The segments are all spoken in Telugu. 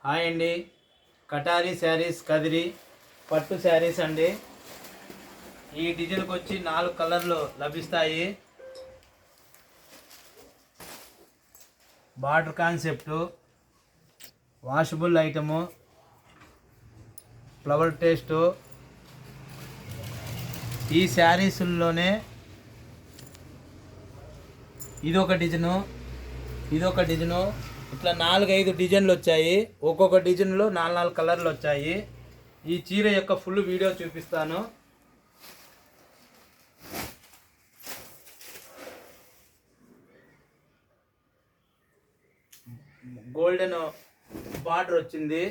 హాయ్ అండి, కటారీ శారీస్ కదిరి పట్టు శారీస్ అండి. ఈ డిజైన్కి వచ్చి 4 కలర్లు లభిస్తాయి. Border concept, washable item, flower taste. ఈ శారీస్లోనే ఇదొక డిజైను, ఇట్లా 4-5 డిజైన్లు వచ్చాయి. ఒక్కొక్క డిజైన్లో 4 కలర్లు వచ్చాయి. ఈ చీర యొక్క ఫుల్ వీడియో చూపిస్తాను. గోల్డెన్ బార్డర్ వచ్చింది.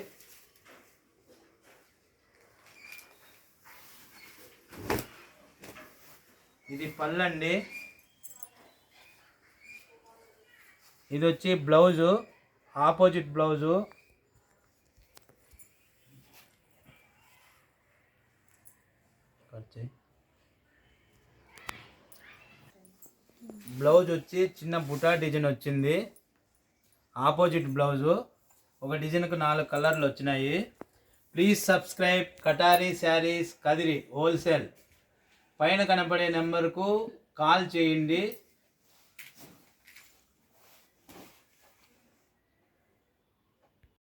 ఇది పళ్ళండి. ఇది వచ్చి బ్లౌజు, ఆపోజిట్ బ్లౌజు. బ్లౌజ్ వచ్చి చిన్న బుటా డిజైన్ వచ్చింది. Opposite blouse. ఒక డిజైన్కు 4 కలర్లు వచ్చినాయి. Please subscribe కటారీ saris Kadiri wholesale. పైన కనపడే నెంబర్కు కాల్ చేయండి.